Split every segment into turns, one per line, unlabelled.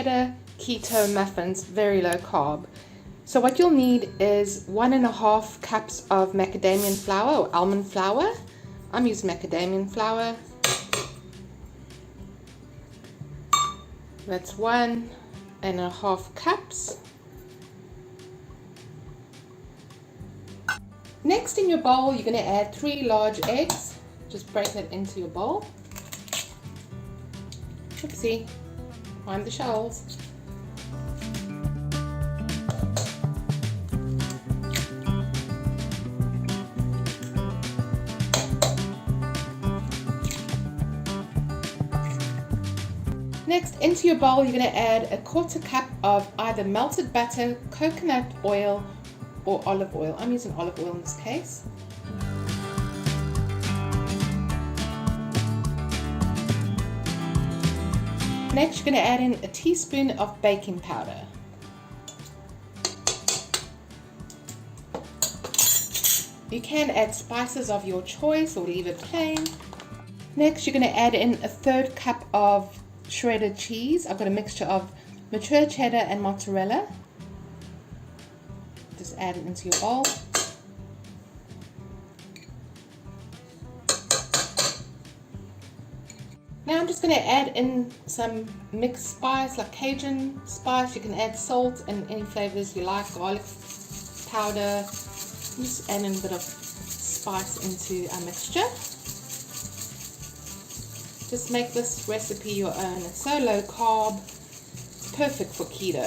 cheddar keto muffins, very low carb. So what you'll need is 1.5 cups of macadamia flour or almond flour. I'm using macadamia flour. That's 1.5 cups. Next, in your bowl, you're going to add 3 large eggs. Just break that into your bowl. Oopsie, find the shells. Next, into your bowl, you're going to add 1/4 cup of either melted butter, coconut oil, or olive oil. I'm using olive oil in this case. Next, you're going to add in a teaspoon of baking powder. You can add spices of your choice or leave it plain. Next, you're going to add in 1/3 cup of shredded cheese. I've got a mixture of mature cheddar and mozzarella. Just add it into your bowl. Now I'm just going to add in some mixed spice like Cajun spice. You can add salt and any flavors you like, garlic powder. Just add in a bit of spice into our mixture. Just make this recipe your own. It's so low carb, it's perfect for keto.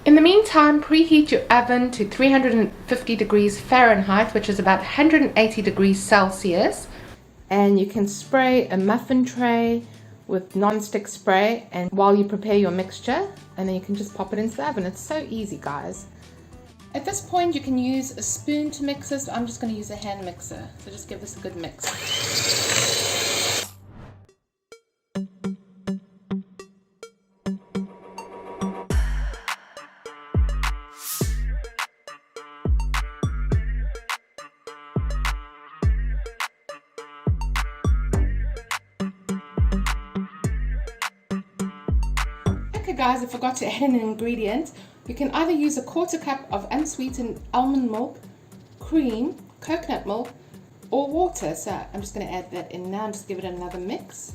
In the meantime, preheat your oven to 350 degrees Fahrenheit, which is about 180 degrees Celsius. And you can spray a muffin tray with non-stick spray and while you prepare your mixture, and then you can just pop it into the oven. It's so easy, guys. At this point, you can use a spoon to mix this. I'm just going to use a hand mixer. So just give this a good mix. Okay guys, I forgot to add an ingredient. You can either use 1/4 cup of unsweetened almond milk, cream, coconut milk, or water. So I'm just going to add that in now and just give it another mix.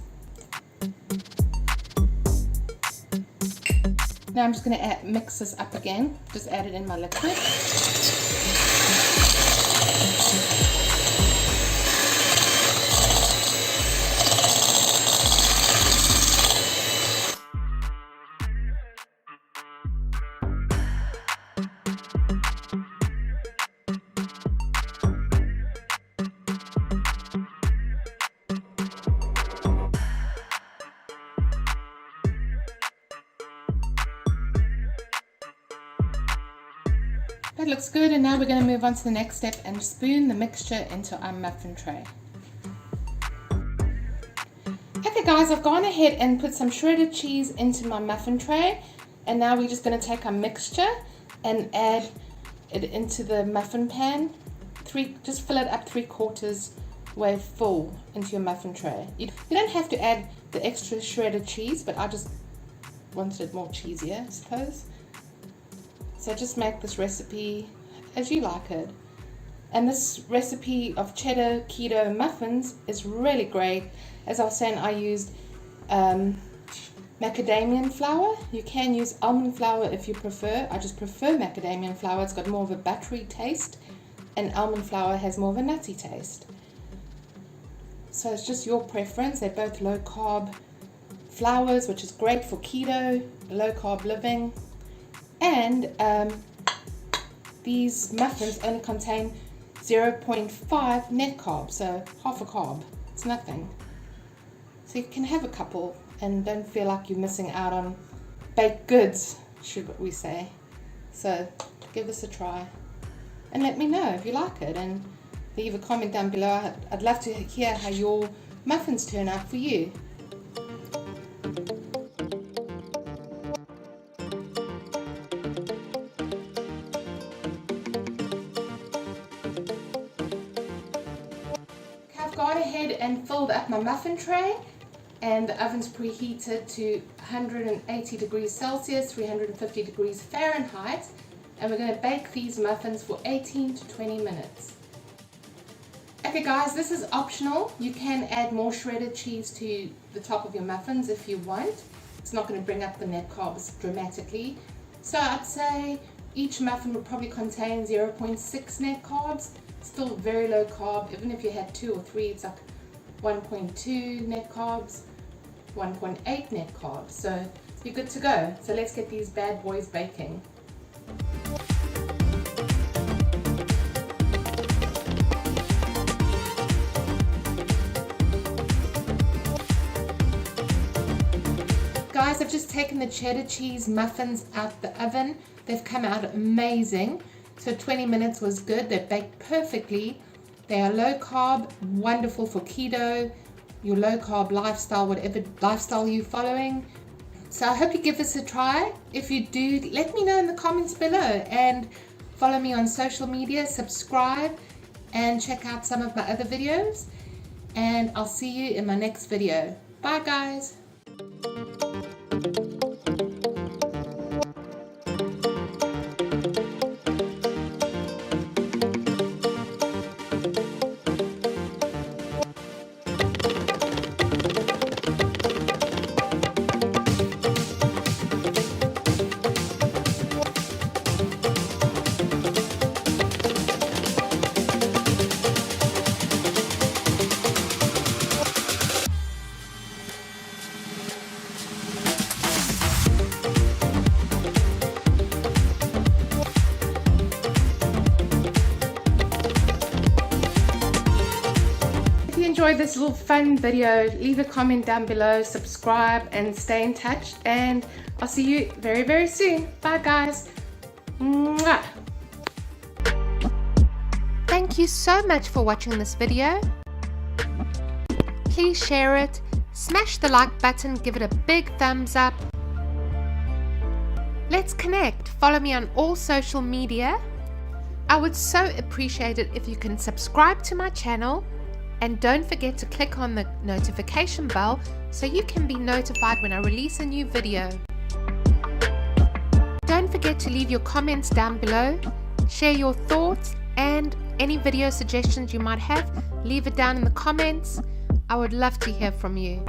Now I'm just going to mix this up again. Just add it in my liquid. That looks good, and now we're going to move on to the next step and spoon the mixture into our muffin tray. Okay guys, I've gone ahead and put some shredded cheese into my muffin tray, and now we're just going to take our mixture and add it into the muffin pan. Just fill it up 3/4 way full into your muffin tray. You don't have to add the extra shredded cheese, but I just wanted it more cheesier, I suppose. So just make this recipe as you like it. And this recipe of cheddar keto muffins is really great. As I was saying, I used macadamia flour. You can use almond flour if you prefer. I just prefer macadamia flour. It's got more of a buttery taste, and almond flour has more of a nutty taste. So it's just your preference. They're both low carb flours, which is great for keto, low carb living. And these muffins only contain 0.5 net carb, so half a carb. It's nothing. So you can have a couple and don't feel like you're missing out on baked goods, should we say. So give this a try and let me know if you like it, and leave a comment down below. I'd love to hear how your muffins turn out for you. I've gone ahead and filled up my muffin tray, and the oven's preheated to 180 degrees Celsius, 350 degrees Fahrenheit, and we're going to bake these muffins for 18 to 20 minutes. Okay guys, this is optional. You can add more shredded cheese to the top of your muffins if you want. It's not going to bring up the net carbs dramatically. So I'd say each muffin would probably contain 0.6 net carbs. Still very low carb. Even if you had 2 or 3, it's like 1.2 net carbs, 1.8 net carbs. So you're good to go. So let's get these bad boys baking. Guys, I've just taken the cheddar cheese muffins out the oven. They've come out amazing. So 20 minutes was good. They're baked perfectly. They are low carb, wonderful for keto, your low carb lifestyle, whatever lifestyle you're following. So I hope you give this a try. If you do, let me know in the comments below, and follow me on social media, subscribe, and check out some of my other videos. And I'll see you in my next video. Bye guys. Enjoyed this little fun video, leave a comment down below, subscribe, and stay in touch, and I'll see you very, very soon. Bye guys. Mwah. Thank you so much for watching this video. Please share it, smash the like button, give it a big thumbs up. Let's connect. Follow me on all social media. I would so appreciate it if you can subscribe to my channel. And don't forget to click on the notification bell so you can be notified when I release a new video. Don't forget to leave your comments down below, share your thoughts, and any video suggestions you might have, leave it down in the comments. I would love to hear from you.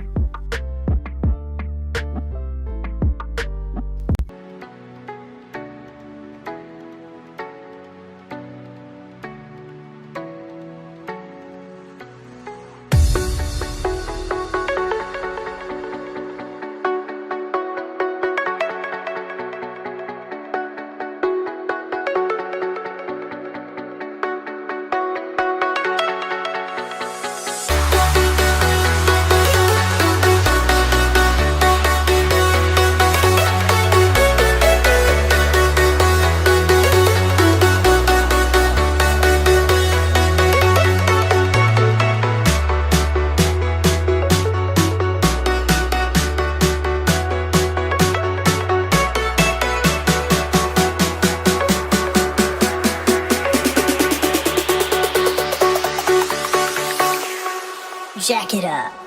Jack it up.